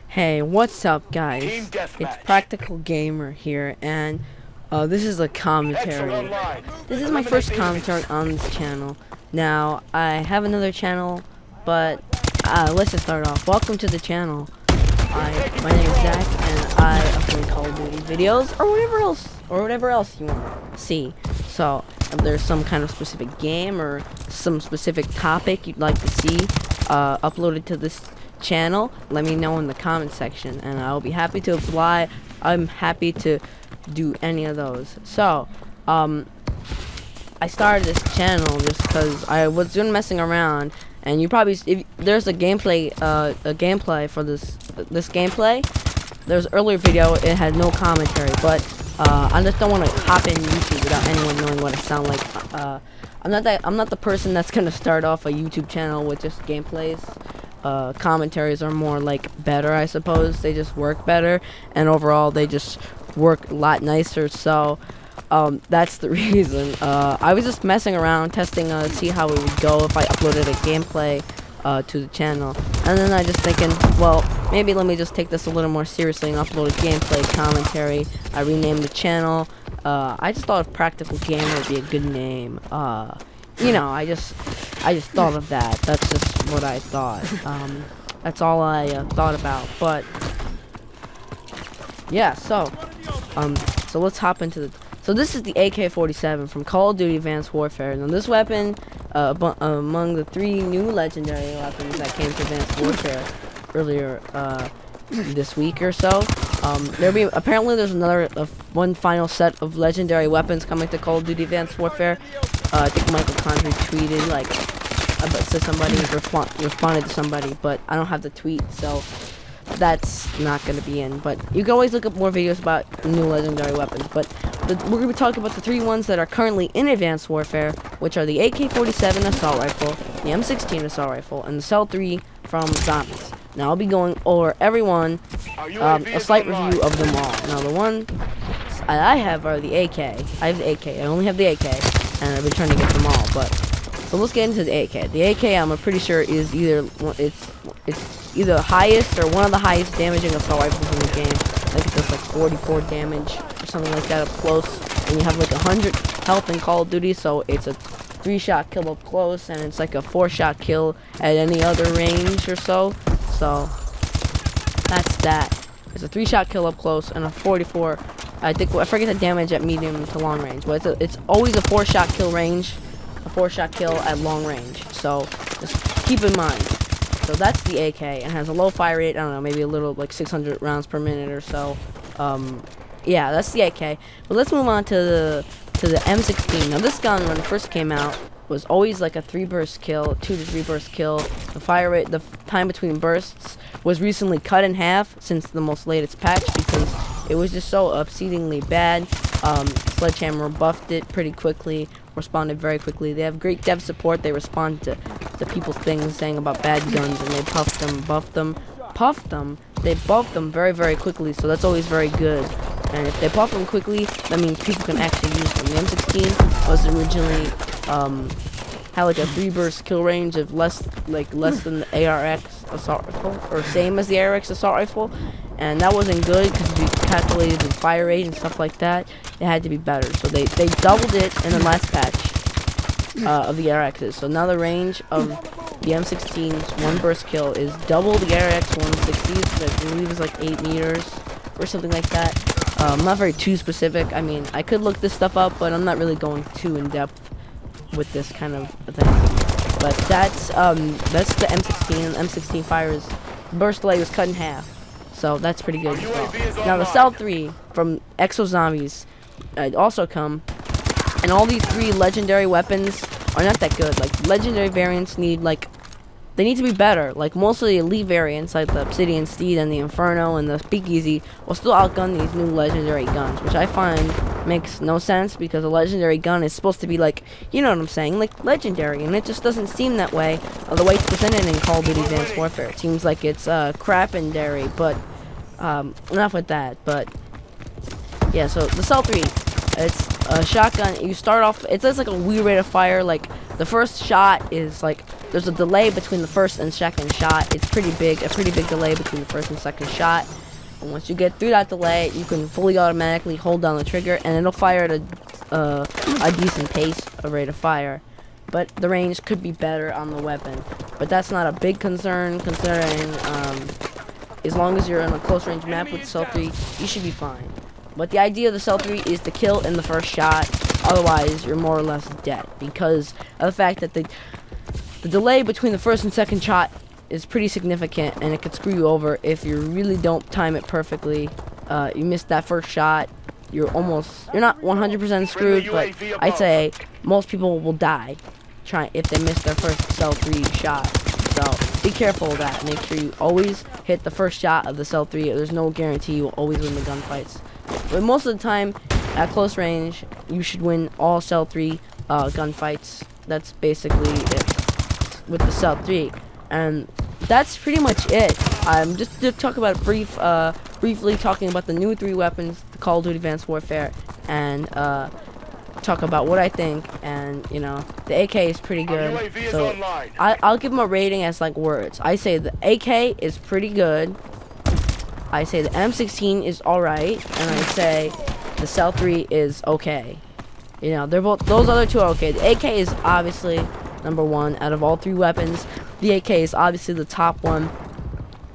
Hey, what's up, guys? Team It's deathmatch. Practical Gamer here, and this is a Heads are commentary. online. This is my first commentary on this channel. Now, I have another channel, but let's just start off. Welcome to the channel. My name is Zach, and I upload Call of Duty videos, or whatever else you want to see. So, if there's some kind of specific game or some specific topic you'd like to see uploaded to this channel, let me know in the comment section, and I'll be happy to apply. I'm happy to do any of those. So, I started this channel just because I was doing messing around, and you probably, if there's a gameplay for this gameplay. There's an earlier video, it had no commentary, but I just don't want to hop in YouTube without anyone knowing what I sound like. I'm not the person that's gonna start off a YouTube channel with just gameplays. Commentaries are more like better, I suppose. They just work better, and overall they just work a lot nicer. So that's the reason. I was just messing around, testing to see how it would go if I uploaded a gameplay to the channel, and then I just thinking, well, maybe let me just take this a little more seriously and upload a gameplay commentary. I renamed the channel. I just thought Practical Gamer would be a good name. You know, I just thought of that. That's just what I thought. That's all I thought about. But yeah, so let's hop into the. So this is the Ak-47 from Call of Duty Advanced Warfare. Now this weapon, among the 3 new legendary weapons that came to Advanced Warfare earlier this week or so, apparently there's another one final set of legendary weapons coming to Call of Duty Advanced Warfare. I think Michael Condrey tweeted to somebody, responded to somebody, but I don't have the tweet, so that's not going to be in. But you can always look up more videos about new legendary weapons. But we're going to be talking about the 3 ones that are currently in Advanced Warfare, which are the AK-47 assault rifle, the M16 assault rifle, and the Cell 3 from Zombies. Now I'll be going over everyone, a slight review of them all. Now the one I have are the AK. I have the AK. I only have the AK, and I've been trying to get them all. But so let's get into the AK. The AK, I'm pretty sure, is either either the highest or one of the highest damaging assault rifles in the game. I think it does like 44 damage or something like that up close, and you have like 100 health in Call of Duty, so it's a 3-shot kill up close, and it's like a 4-shot kill at any other range or so. So that's that. It's a 3-shot kill up close and a 44. I forget the damage at medium to long range, but it's always a 4-shot kill range, a 4-shot kill at long range. So just keep in mind. So that's the AK, and has a low fire rate. I don't know, maybe a little, like 600 rounds per minute or so. Yeah, that's the AK. But let's move on to the M16. Now this gun, when it first came out, was always like a 3-burst kill, 2 to 3 burst kill. The fire rate, the time between bursts, was recently cut in half since the most latest patch because it was just so obscenely bad. Sledgehammer buffed it pretty quickly, responded very quickly. They have great dev support. They respond to people's things saying about bad guns, and they puffed them, buffed them, they buffed them very, very quickly, so that's always very good. And if they buff them quickly, that means people can actually use them. The M16 was originally had like a 3-burst kill range of less than the ARX assault rifle, or same as the ARX assault rifle, and that wasn't good because we calculated the fire rate and stuff like that. It had to be better, so they doubled it in the last patch of the ARXs. So now the range of the M16's 1-burst kill is double the ARX 160's, which I believe is like 8 meters or something like that. I'm not very too specific. I mean, I could look this stuff up, but I'm not really going too in depth with this kind of thing. But that's the M16, and the M16 fires burst delay was cut in half, so that's pretty good as well. Now the Cell 3 from Exo Zombies also come, and all these 3 legendary weapons are not that good. Like legendary variants they need to be better. Like most of the elite variants, like the Obsidian Steed and the Inferno and the Speakeasy, will still outgun these new legendary guns, which I find makes no sense because a legendary gun is supposed to be like, you know what I'm saying, like legendary, and it just doesn't seem that way. The way it's presented in Call of Duty Advanced Warfare, it seems like it's crapendary. But enough with that. But yeah, so the Cell 3, it's a shotgun. You start off, it does like a weird rate of fire. Like the first shot is like there's a delay between the first and second shot. It's pretty big, a pretty big delay between the first and second shot. And once you get through that delay, you can fully automatically hold down the trigger, and it'll fire at a decent pace, a rate of fire. But the range could be better on the weapon. But that's not a big concern, considering as long as you're in a close range map with Cell 3, you should be fine. But the idea of the Cell 3 is to kill in the first shot, otherwise you're more or less dead, because of the fact that the delay between the first and second shot is pretty significant, and it could screw you over if you really don't time it perfectly. You missed that first shot, you're not 100% screwed, but I'd say most people will die if they miss their first Cell 3 shot. So be careful of that. Make sure you always hit the first shot of the Cell 3. There's no guarantee you will always win the gunfights. But most of the time, at close range, you should win all Cell 3 gunfights. That's basically it with the Cell 3. And that's pretty much it. Just to talk about briefly talking about the new 3 weapons, the Call of Duty Advanced Warfare, and talk about what I think. And you know, the AK is pretty good. So I'll give them a rating as like words. I say the AK is pretty good. I say the M16 is alright, and I say the Cell 3 is okay. You know, they're both, those other two are okay. The AK is obviously number 1 out of all 3 weapons. The AK is obviously the top one,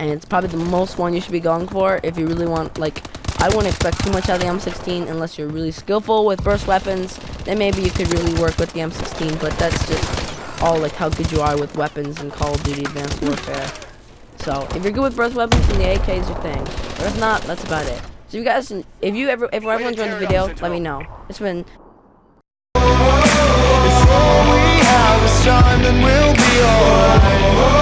and it's probably the most one you should be going for if you really want. Like, I wouldn't expect too much out of the M16 unless you're really skillful with burst weapons. Then maybe you could really work with the M16, but that's just all like how good you are with weapons in Call of Duty Advanced Warfare. So if you're good with burst weapons, then the AK is your thing. But if not, that's about it. So you guys, if everyone enjoyed the video, let me know. It's been. Before we have this time, then we'll be alright.